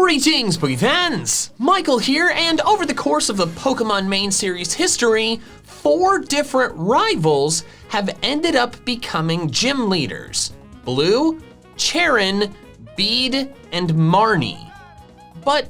Greetings, Boogie fans! Michael here, and over the course of the Pokemon main series history, 4 different rivals have ended up becoming gym leaders. Blue, Charon, Bede, and Marnie. But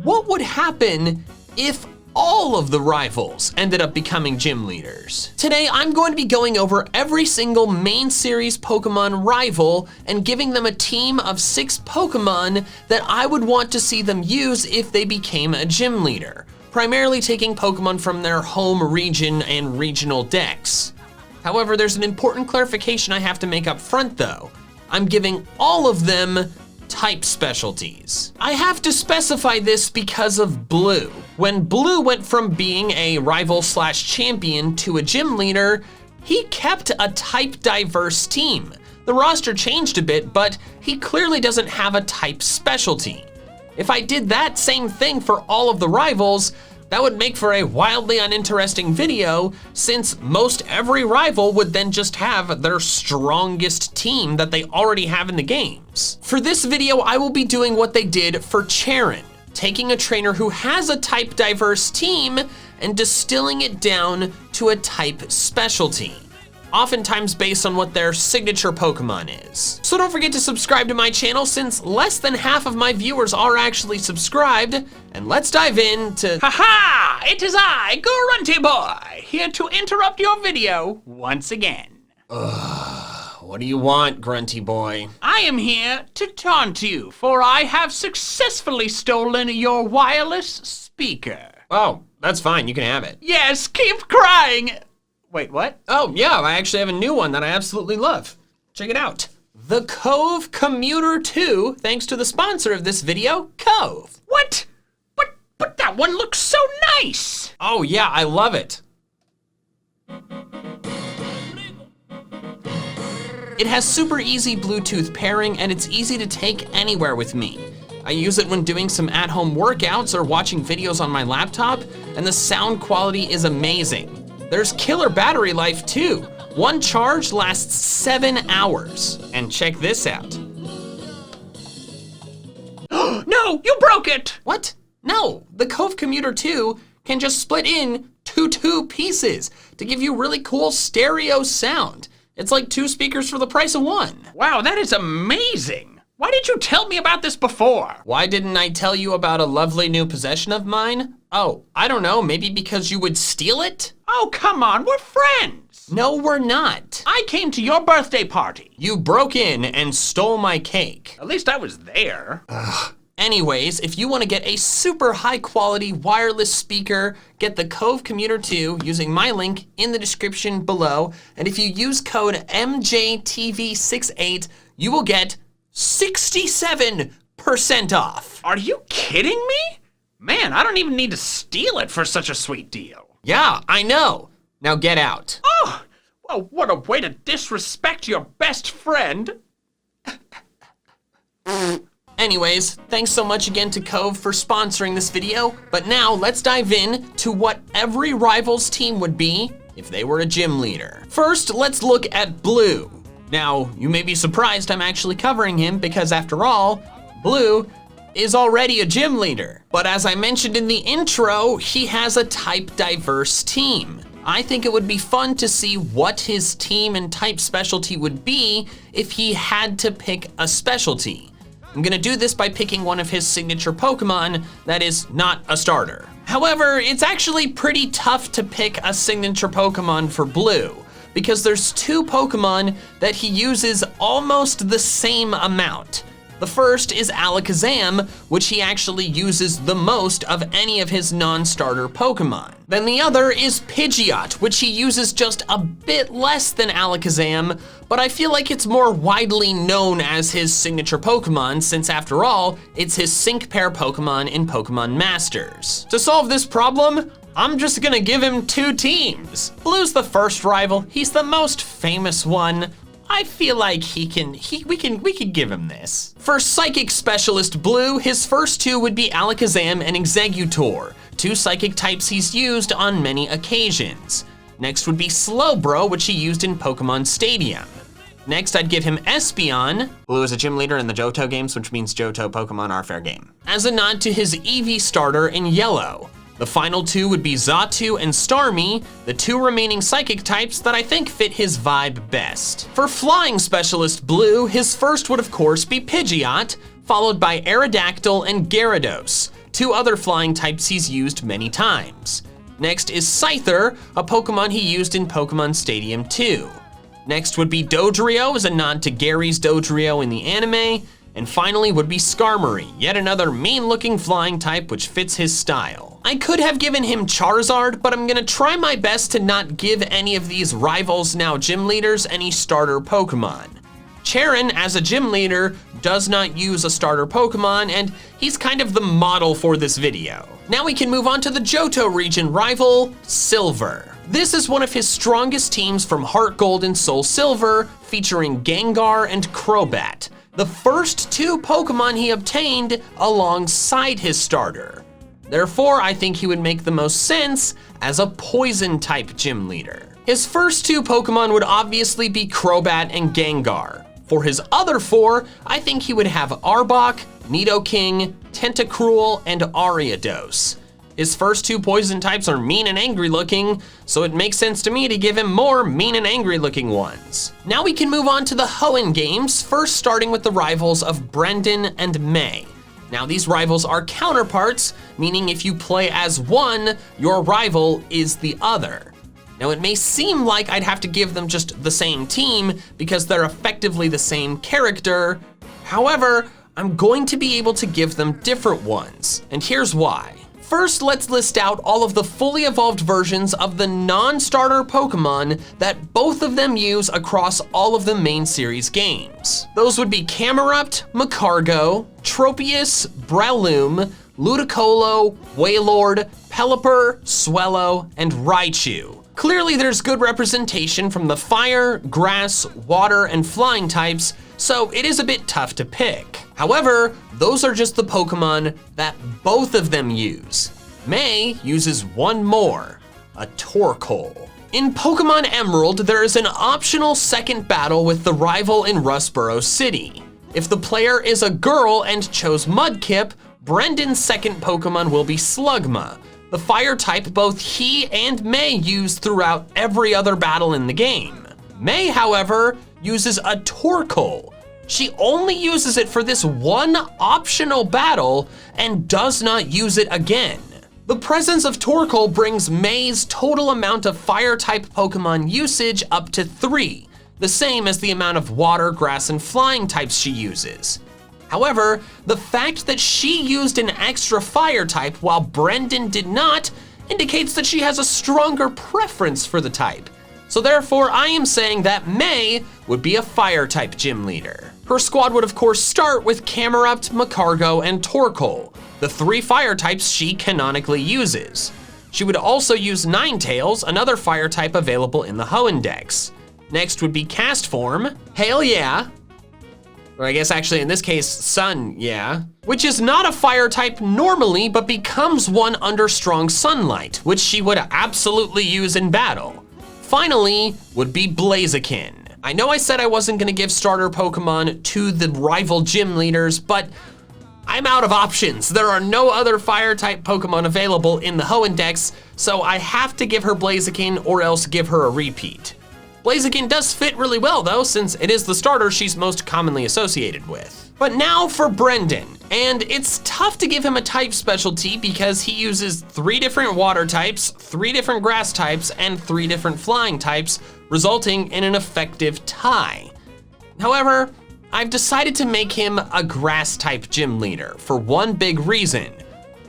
what would happen if all of the rivals ended up becoming gym leaders? Today, I'm going to be going over every single main series Pokemon rival and giving them a team of 6 Pokemon that I would want to see them use if they became a gym leader, primarily taking Pokemon from their home region and regional decks. However, there's an important clarification I have to make up front though. I'm giving all of them type specialties. I have to specify this because of Blue. When Blue went from being a rival/champion to a gym leader, he kept a type diverse team. The roster changed a bit, but he clearly doesn't have a type specialty. If I did that same thing for all of the rivals, that would make for a wildly uninteresting video, since most every rival would then just have their strongest team that they already have in the games. For this video, I will be doing what they did for Charon, taking a trainer who has a type diverse team and distilling it down to a type specialty, oftentimes based on what their signature Pokemon is. So don't forget to subscribe to my channel, since less than half of my viewers are actually subscribed, and let's dive into— Haha! It is I, Grunty Boy, here to interrupt your video once again. What do you want, Grunty Boy? I am here to taunt you, for I have successfully stolen your wireless speaker. Oh, that's fine, you can have it. Yes, keep crying! Wait, what? Oh yeah, I actually have a new one that I absolutely love. Check it out. The Cove Commuter 2, thanks to the sponsor of this video, Cove. What? But that one looks so nice! Oh yeah, I love it. It has super easy Bluetooth pairing, and it's easy to take anywhere with me. I use it when doing some at-home workouts or watching videos on my laptop, and the sound quality is amazing. There's killer battery life too. One charge lasts 7 hours. And check this out. No, you broke it! What? No, the Cove Commuter 2 can just split in to 2 pieces to give you really cool stereo sound. It's like 2 speakers for the price of 1. Wow, that is amazing. Why didn't you tell me about this before? Why didn't I tell you about a lovely new possession of mine? Oh, I don't know, maybe because you would steal it? Oh, come on, we're friends. No, we're not. I came to your birthday party. You broke in and stole my cake. At least I was there. Anyways, if you want to get a super high quality wireless speaker, get the Cove Commuter 2 using my link in the description below. And if you use code MandJTV68, you will get 67% off. Are you kidding me? Man, I don't even need to steal it for such a sweet deal. Yeah, I know. Now get out. Oh, well, what a way to disrespect your best friend. Anyways, thanks so much again to Cove for sponsoring this video, but now let's dive in to what every rival's team would be if they were a gym leader. First, let's look at Blue. Now, you may be surprised I'm actually covering him because after all, Blue is already a gym leader. But as I mentioned in the intro, he has a type diverse team. I think it would be fun to see what his team and type specialty would be if he had to pick a specialty. I'm gonna do this by picking one of his signature Pokemon that is not a starter. However, it's actually pretty tough to pick a signature Pokemon for Blue, because there's 2 Pokemon that he uses almost the same amount. The first is Alakazam, which he actually uses the most of any of his non-starter Pokemon. Then the other is Pidgeot, which he uses just a bit less than Alakazam, but I feel like it's more widely known as his signature Pokemon, since after all, it's his sync pair Pokemon in Pokemon Masters. To solve this problem, I'm just gonna give him 2 teams. Blue's the first rival, he's the most famous one. I feel like we can give him this. For Psychic Specialist Blue, his first 2 would be Alakazam and Exeggutor, 2 psychic types he's used on many occasions. Next would be Slowbro, which he used in Pokemon Stadium. Next, I'd give him Espeon. Blue is a gym leader in the Johto games, which means Johto Pokemon are fair game, as a nod to his Eevee starter in yellow. The final two would be Xatu and Starmie, the two remaining psychic types that I think fit his vibe best. For flying specialist Blue, his first would of course be Pidgeot, followed by Aerodactyl and Gyarados, two other flying types he's used many times. Next is Scyther, a Pokemon he used in Pokemon Stadium 2. Next would be Dodrio, as a nod to Gary's Dodrio in the anime. And finally would be Skarmory, yet another mean-looking flying type which fits his style. I could have given him Charizard, but I'm gonna try my best to not give any of these rivals now gym leaders any starter Pokemon. Charon, as a gym leader, does not use a starter Pokemon, and he's kind of the model for this video. Now we can move on to the Johto region rival, Silver. This is one of his strongest teams from Heart Gold and Soul Silver, featuring Gengar and Crobat, the first two Pokemon he obtained alongside his starter. Therefore, I think he would make the most sense as a poison-type gym leader. His first two Pokemon would obviously be Crobat and Gengar. For his other four, I think he would have Arbok, Nidoking, Tentacruel, and Ariados. His first two poison types are mean and angry looking, so it makes sense to me to give him more mean and angry looking ones. Now we can move on to the Hoenn games, first starting with the rivals of Brendan and May. Now these rivals are counterparts, meaning if you play as one, your rival is the other. Now it may seem like I'd have to give them just the same team because they're effectively the same character. However, I'm going to be able to give them different ones, and here's why. First, let's list out all of the fully evolved versions of the non-starter Pokemon that both of them use across all of the main series games. Those would be Camerupt, Magcargo, Tropius, Breloom, Ludicolo, Wailord, Pelipper, Swellow, and Raichu. Clearly there's good representation from the fire, grass, water, and flying types, so it is a bit tough to pick. However, those are just the Pokemon that both of them use. May uses one more, a Torkoal. In Pokemon Emerald, there is an optional second battle with the rival in Rustboro City. If the player is a girl and chose Mudkip, Brendan's second Pokemon will be Slugma, the fire type both he and May use throughout every other battle in the game. May, however, uses a Torkoal. She only uses it for this one optional battle and does not use it again. The presence of Torkoal brings May's total amount of fire-type Pokemon usage up to 3, the same as the amount of water, grass, and flying types she uses. However, the fact that she used an extra fire type while Brendan did not indicates that she has a stronger preference for the type. So therefore, I am saying that May would be a fire-type gym leader. Her squad would of course start with Camerupt, Magcargo, and Torkoal, the 3 fire types she canonically uses. She would also use Ninetales, another fire type available in the Hoenn Dex. Next would be Castform, Hail Yeah, or I guess actually in this case, Sun Yeah, which is not a fire type normally, but becomes one under strong sunlight, which she would absolutely use in battle. Finally would be Blaziken. I know I said I wasn't gonna give starter Pokemon to the rival gym leaders, but I'm out of options. There are no other fire type Pokemon available in the Hoenn Dex, so I have to give her Blaziken or else give her a repeat. Blaziken does fit really well though, since it is the starter she's most commonly associated with. But now for Brendan, and it's tough to give him a type specialty because he uses 3 different water types, 3 different grass types, and 3 different flying types, resulting in an effective tie. However, I've decided to make him a grass type gym leader for one big reason.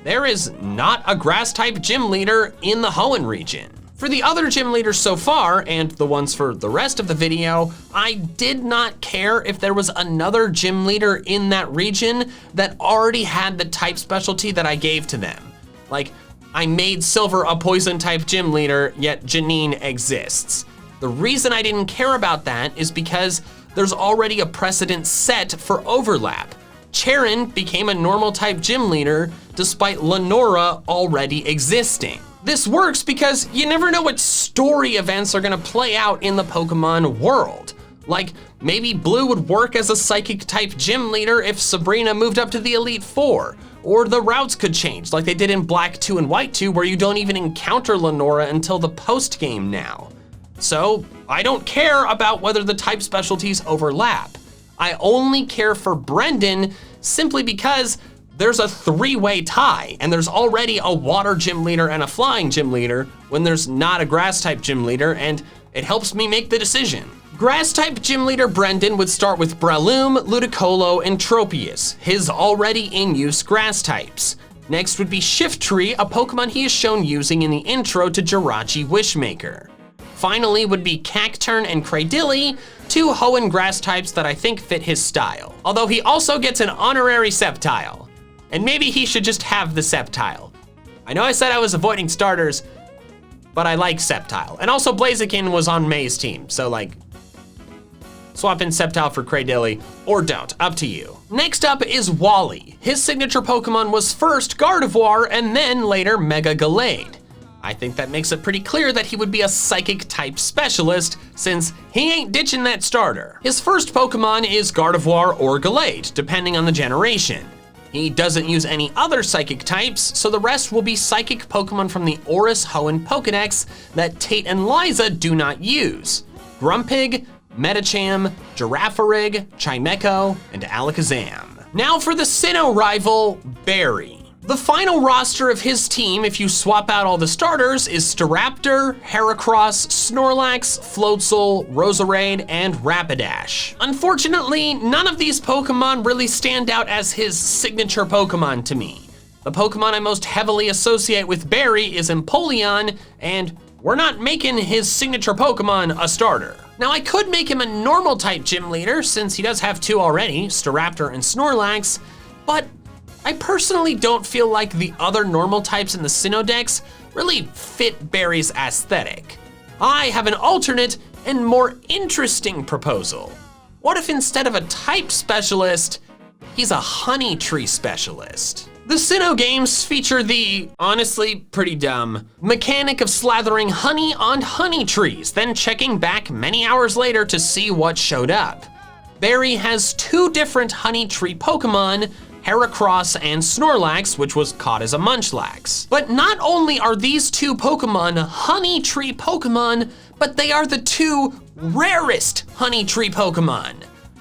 There is not a grass type gym leader in the Hoenn region. For the other gym leaders so far, and the ones for the rest of the video, I did not care if there was another gym leader in that region that already had the type specialty that I gave to them. Like, I made Silver a poison type gym leader, yet Janine exists. The reason I didn't care about that is because there's already a precedent set for overlap. Charon became a normal type gym leader despite Lenora already existing. This works because you never know what story events are gonna play out in the Pokemon world. Like, Maybe Blue would work as a Psychic-type gym leader if Sabrina moved up to the Elite Four. Or the routes could change, like they did in Black 2 and White 2, where you don't even encounter Lenora until the post-game now. So, I don't care about whether the type specialties overlap. I only care for Brendan simply because there's a three-way tie, and there's already a water gym leader and a flying gym leader when there's not a grass-type gym leader, and it helps me make the decision. Grass-type gym leader Brendan would start with Breloom, Ludicolo, and Tropius, his already in-use grass types. Next would be Shiftry, a Pokemon he is shown using in the intro to Jirachi Wishmaker. Finally would be Cacturn and Cradily, two Hoenn grass types that I think fit his style. Although he also gets an honorary Sceptile. And maybe he should just have the Sceptile. I know I said I was avoiding starters, but I like Sceptile. And also Blaziken was on May's team, so like, swap in Sceptile for Cradily, or don't, up to you. Next up is Wally. His signature Pokemon was first Gardevoir and then later Mega Gallade. I think that makes it pretty clear that he would be a Psychic-type specialist since he ain't ditching that starter. His first Pokemon is Gardevoir or Gallade, depending on the generation. He doesn't use any other Psychic types, so the rest will be Psychic Pokemon from the Oris Hoenn Pokedex that Tate and Liza do not use. Grumpig, Medicham, Girafarig, Chimecho, and Alakazam. Now for the Sinnoh rival, Barry. The final roster of his team, if you swap out all the starters, is Staraptor, Heracross, Snorlax, Floatzel, Roserade, and Rapidash. Unfortunately, none of these Pokemon really stand out as his signature Pokemon to me. The Pokemon I most heavily associate with Barry is Empoleon, and we're not making his signature Pokemon a starter. Now I could make him a normal type gym leader since he does have two already, Staraptor and Snorlax, but I personally don't feel like the other normal types in the Sinnoh Dex really fit Barry's aesthetic. I have an alternate and more interesting proposal. What if instead of a type specialist, he's a honey tree specialist? The Sinnoh games feature the, honestly, pretty dumb, mechanic of slathering honey on honey trees, then checking back many hours later to see what showed up. Barry has two different honey tree Pokemon, Heracross and Snorlax, which was caught as a Munchlax. But not only are these two Pokemon honey tree Pokemon, but they are the two rarest honey tree Pokemon.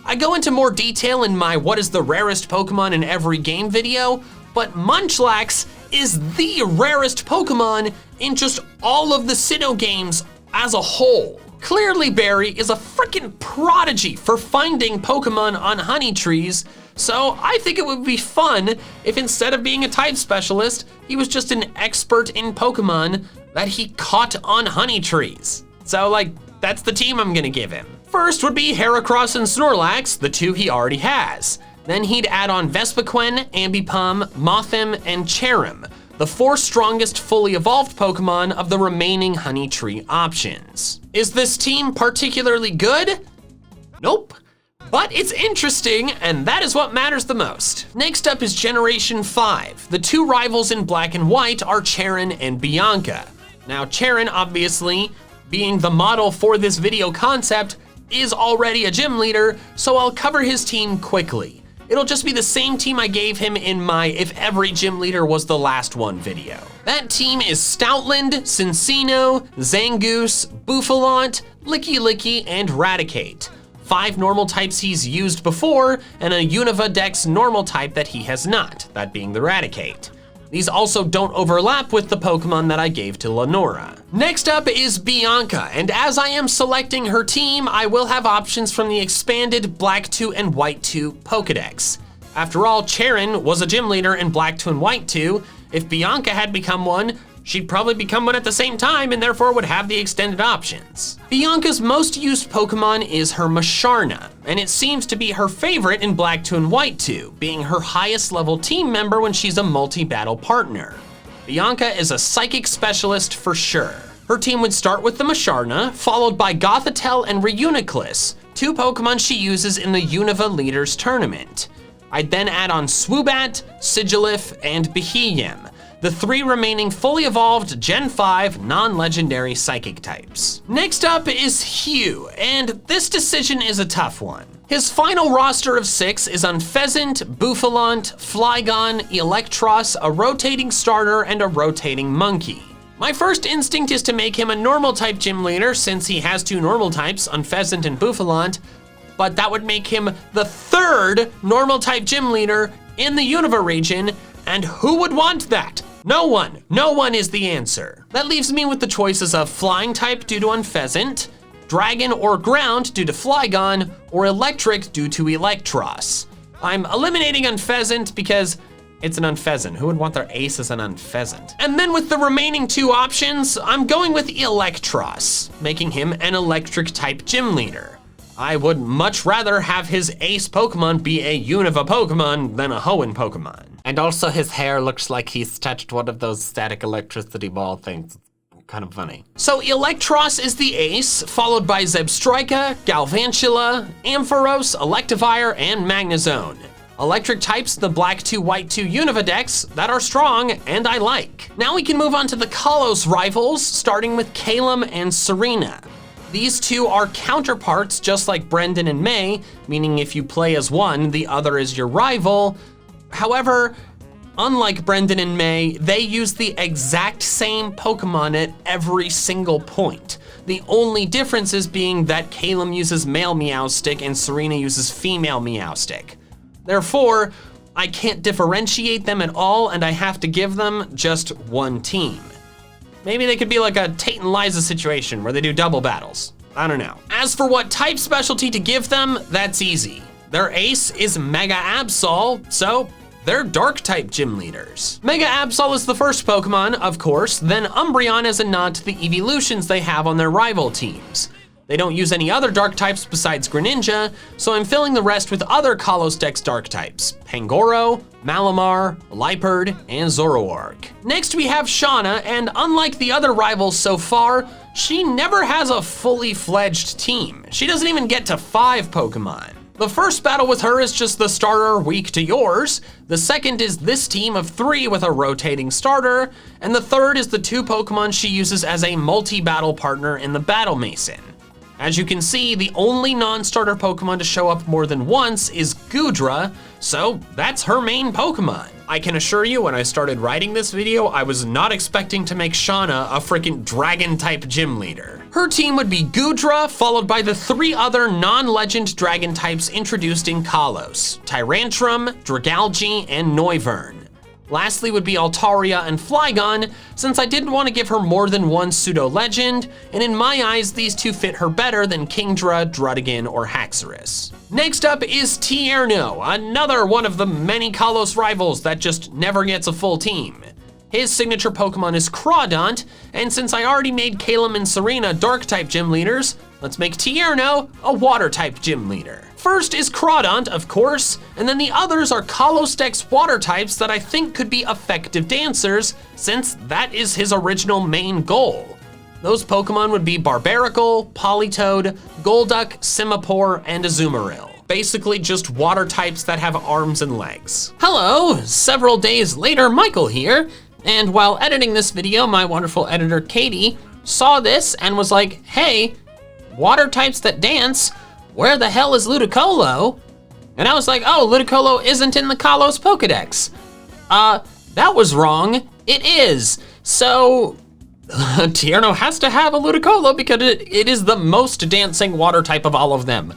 I go into more detail in my what is the rarest Pokemon in every game video, but Munchlax is the rarest Pokemon in just all of the Sinnoh games as a whole. Clearly Barry is a freaking prodigy for finding Pokemon on honey trees, so I think it would be fun if instead of being a type specialist, he was just an expert in Pokemon that he caught on honey trees. So like, that's the team I'm gonna give him. First would be Heracross and Snorlax, the two he already has. Then he'd add on Vespiquen, Ambipom, Mothim, and Charon, the four strongest fully evolved Pokemon of the remaining honey tree options. Is this team particularly good? Nope. But it's interesting, and that is what matters the most. Next up is Generation 5. The two rivals in Black and White are Charon and Bianca. Now Charon, obviously, being the model for this video concept, is already a gym leader, so I'll cover his team quickly. It'll just be the same team I gave him in my If Every Gym Leader Was the Last One video. That team is Stoutland, Cincino, Zangoose, Bouffalont, Licky Licky, and Raticate. 5 normal types he's used before, and a Unova Dex normal type that he has not, that being the Raticate. These also don't overlap with the Pokemon that I gave to Lenora. Next up is Bianca, and as I am selecting her team, I will have options from the expanded Black 2 and White 2 Pokedex. After all, Charon was a gym leader in Black 2 and White 2. If Bianca had become one, she'd probably become one at the same time and therefore would have the extended options. Bianca's most used Pokemon is her Masharna, and it seems to be her favorite in Black 2 and White 2, being her highest level team member when she's a multi-battle partner. Bianca is a Psychic specialist for sure. Her team would start with the Masharna, followed by Gothitelle and Reuniclus, 2 Pokemon she uses in the Unova Leaders Tournament. I'd then add on Swoobat, Sigilyph, and Beheeyem, the 3 remaining fully evolved Gen 5 non-legendary psychic types. Next up is Hugh, and this decision is a tough one. His final roster of 6 is Unfezant, Bouffalante, Flygon, Electros, a rotating starter, and a rotating monkey. My first instinct is to make him a normal type gym leader since he has 2 normal types, Unfezant and Bouffalante, but that would make him the 3rd normal type gym leader in the Unova region, and who would want that? No one. No one is the answer. That leaves me with the choices of flying type due to Unfezant, dragon or ground due to Flygon, or electric due to Electros. I'm eliminating Unfezant because it's an Unfezant. Who would want their ace as an Unfezant? And then with the remaining 2 options, I'm going with Electros, making him an electric type gym leader. I would much rather have his ace Pokemon be a Unova Pokemon than a Hoenn Pokemon. And also his hair looks like he's touched one of those static electricity ball things. Kind of funny. So Electros is the ace, followed by Zebstrika, Galvantula, Ampharos, Electivire, and Magnezone. Electric types, the black 2, white 2 Unova decks that are strong and I like. Now we can move on to the Kalos rivals, starting with Calum and Serena. These 2 are counterparts, just like Brendan and May, meaning if you play as one, the other is your rival. However, unlike Brendan and May, they use the exact same Pokemon at every single point. The only differences being that Calum uses male Meowstic and Serena uses female Meowstic. Therefore, I can't differentiate them at all, and I have to give them just one team. Maybe they could be like a Tate and Liza situation where they do double battles. I don't know. As for what type specialty to give them, that's easy. Their ace is Mega Absol, so they're dark type gym leaders. Mega Absol is the first Pokemon, of course, then Umbreon as a nod to the evolutions they have on their rival teams. They don't use any other dark types besides Greninja, so I'm filling the rest with other Kalos Dex dark types, Pangoro, Malamar, Liepard, and Zoroark. Next we have Shauna, and unlike the other rivals so far, she never has a fully fledged team. She doesn't even get to 5 Pokemon. The first battle with her is just the starter weak to yours, the second is this team of 3 with a rotating starter, and the third is the 2 Pokemon she uses as a multi-battle partner in the Battle Mason. As you can see, the only non-starter Pokemon to show up more than once is Goodra, so that's her main Pokemon. I can assure you when I started writing this video, I was not expecting to make Shauna a freaking dragon-type gym leader. Her team would be Goodra, followed by the 3 other non-legend dragon types introduced in Kalos, Tyrantrum, Dragalge, and Noivern. Lastly would be Altaria and Flygon, since I didn't want to give her more than one pseudo-legend, and in my eyes, these 2 fit her better than Kingdra, Druddigon, or Haxorus. Next up is Tierno, another one of the many Kalos rivals that just never gets a full team. His signature Pokemon is Crawdaunt, and since I already made Calum and Serena Dark-type gym leaders, let's make Tierno a Water-type gym leader. First is Crawdaunt, of course, and then the others are Kalos Dex water types that I think could be effective dancers, since that is his original main goal. Those Pokemon would be Barbaracle, Politoed, Golduck, Simipour, and Azumarill. Basically just water types that have arms and legs. Hello, several days later, Michael here, and while editing this video, my wonderful editor Katie saw this and was like, hey, water types that dance, where the hell is Ludicolo? And I was like, oh, Ludicolo isn't in the Kalos Pokedex. That was wrong. It is. So, Tierno has to have a Ludicolo because it is the most dancing water type of all of them.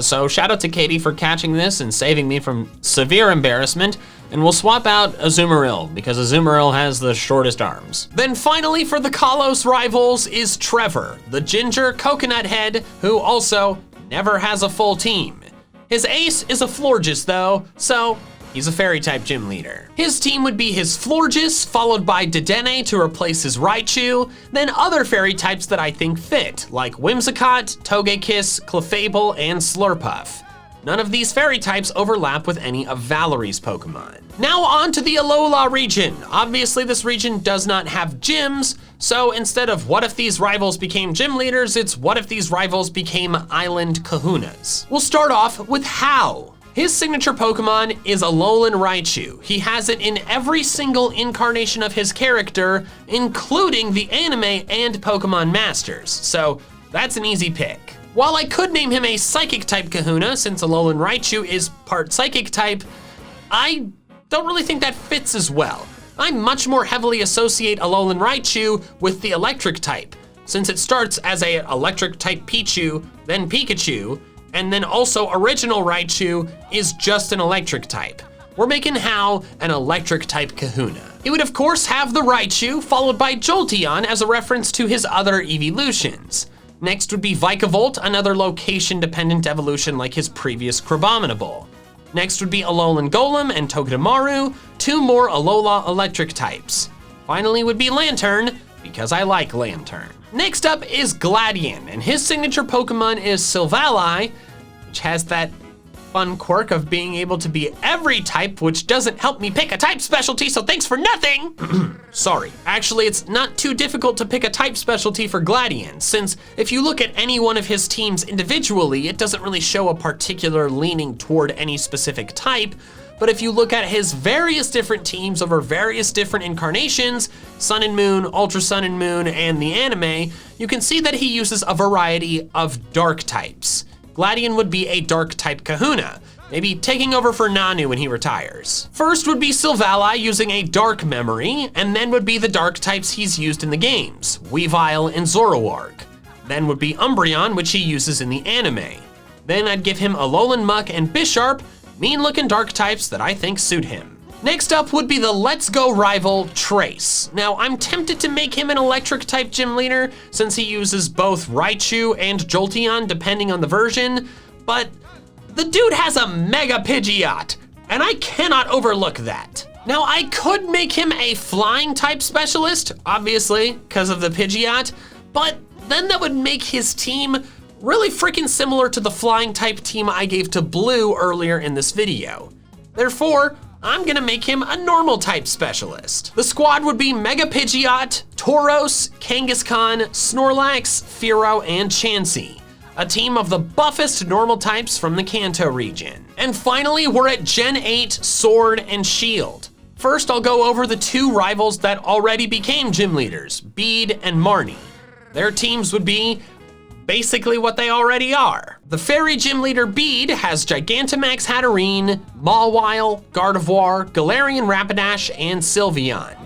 So shout out to Katie for catching this and saving me from severe embarrassment. And we'll swap out Azumarill because Azumarill has the shortest arms. Then finally for the Kalos rivals is Trevor, the ginger coconut head who also never has a full team. His ace is a Florges though, so he's a fairy type gym leader. His team would be his Florges, followed by Dedenne to replace his Raichu, then other fairy types that I think fit, like Whimsicott, Togekiss, Clefable, and Slurpuff. None of these fairy types overlap with any of Valerie's Pokemon. Now on to the Alola region. Obviously this region does not have gyms, so instead of what if these rivals became gym leaders, it's what if these rivals became island kahunas. We'll start off with how. His signature Pokemon is Alolan Raichu. He has it in every single incarnation of his character, including the anime and Pokemon Masters, so that's an easy pick. While I could name him a Psychic-type Kahuna, since Alolan Raichu is part Psychic-type, I don't really think that fits as well. I much more heavily associate Alolan Raichu with the Electric-type, since it starts as a Electric-type Pichu, then Pikachu, and then also original Raichu is just an Electric-type. We're making Hal an Electric-type Kahuna. He would of course have the Raichu, followed by Jolteon as a reference to his other evolutions. Next would be Vikavolt, another location-dependent evolution like his previous Crabominable. Next would be Alolan Golem and Togedemaru, 2 more Alola electric types. Finally would be Lantern, because I like Lantern. Next up is Gladian, and his signature Pokemon is Silvally, which has that fun quirk of being able to be every type, which doesn't help me pick a type specialty, so thanks for nothing! Sorry. Actually, it's not too difficult to pick a type specialty for Gladian, since if you look at any one of his teams individually, it doesn't really show a particular leaning toward any specific type, but if you look at his various different teams over various different incarnations, Sun and Moon, Ultra Sun and Moon, and the anime, you can see that he uses a variety of dark types. Gladian would be a dark-type Kahuna, maybe taking over for Nanu when he retires. First would be Silvally using a dark memory, and then would be the dark types he's used in the games, Weavile and Zoroark. Then would be Umbreon, which he uses in the anime. Then I'd give him Alolan Muck and Bisharp, mean-looking dark types that I think suit him. Next up would be the Let's Go rival, Trace. Now, I'm tempted to make him an electric-type gym leader since he uses both Raichu and Jolteon depending on the version, but the dude has a Mega Pidgeot, and I cannot overlook that. Now, I could make him a flying-type specialist, obviously, because of the Pidgeot, but then that would make his team really freaking similar to the flying-type team I gave to Blue earlier in this video. Therefore, I'm gonna make him a normal type specialist. The squad would be Mega Pidgeot, Tauros, Kangaskhan, Snorlax, Fearow, and Chansey. A team of the buffest normal types from the Kanto region. And finally, we're at Gen 8 Sword and Shield. First, I'll go over the 2 rivals that already became gym leaders, Bede and Marnie. Their teams would be basically what they already are. The fairy gym leader Bede has Gigantamax Hatterene, Mawile, Gardevoir, Galarian Rapidash, and Sylveon.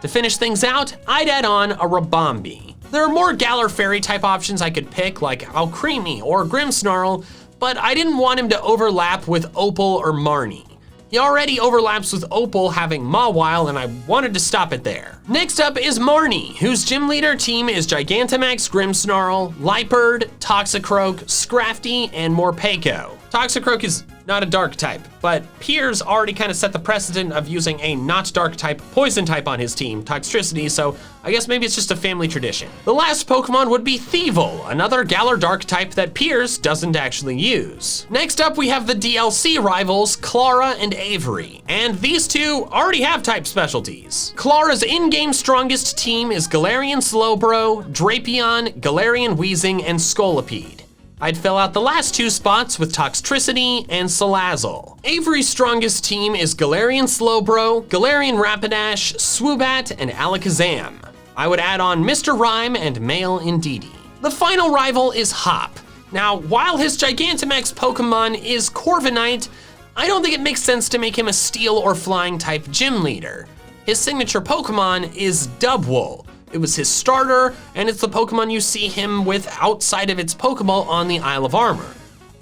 To finish things out, I'd add on a Rabombi. There are more Galar fairy type options I could pick like Alcremie or Grimmsnarl, but I didn't want him to overlap with Opal or Marnie. He already overlaps with Opal having Mawile, and I wanted to stop it there. Next up is Marnie, whose gym leader team is Gigantamax Grimmsnarl, Liepard, Toxicroak, Scrafty, and Morpeko. Toxicroak is not a dark type, but Piers already kind of set the precedent of using a not dark type poison type on his team, Toxtricity, so I guess maybe it's just a family tradition. The last Pokemon would be Thievul, another Galar dark type that Piers doesn't actually use. Next up we have the DLC rivals, Clara and Avery, and these two already have type specialties. Clara's in-game strongest team is Galarian Slowbro, Drapion, Galarian Weezing, and Scolipede. I'd fill out the last 2 spots with Toxtricity and Salazzle. Avery's strongest team is Galarian Slowbro, Galarian Rapidash, Swoobat, and Alakazam. I would add on Mr. Rhyme and Male Indeedee. The final rival is Hop. Now, while his Gigantamax Pokemon is Corviknight, I don't think it makes sense to make him a Steel or Flying type gym leader. His signature Pokemon is Dubwool. It was his starter, and it's the Pokemon you see him with outside of its Pokeball on the Isle of Armor.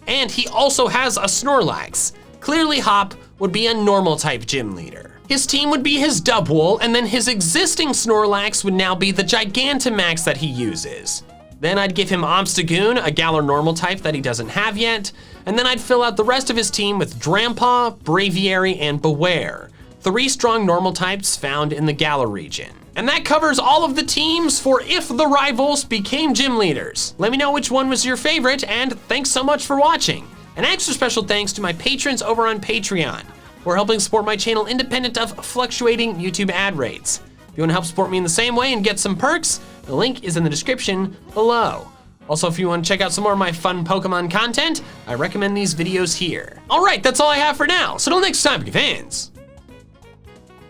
And he also has a Snorlax. Clearly Hop would be a normal type gym leader. His team would be his Dubwool, and then his existing Snorlax would now be the Gigantamax that he uses. Then I'd give him Obstagoon, a Galar normal type that he doesn't have yet, and then I'd fill out the rest of his team with Drampaw, Braviary, and Beware, 3 strong normal types found in the Galar region. And that covers all of the teams for if the rivals became gym leaders. Let me know which one was your favorite, and thanks so much for watching. An extra special thanks to my patrons over on Patreon, who are helping support my channel independent of fluctuating YouTube ad rates. If you want to help support me in the same way and get some perks, the link is in the description below. Also, if you want to check out some more of my fun Pokemon content, I recommend these videos here. All right, that's all I have for now. So until next time, Pokemon fans,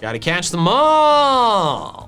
gotta catch them all.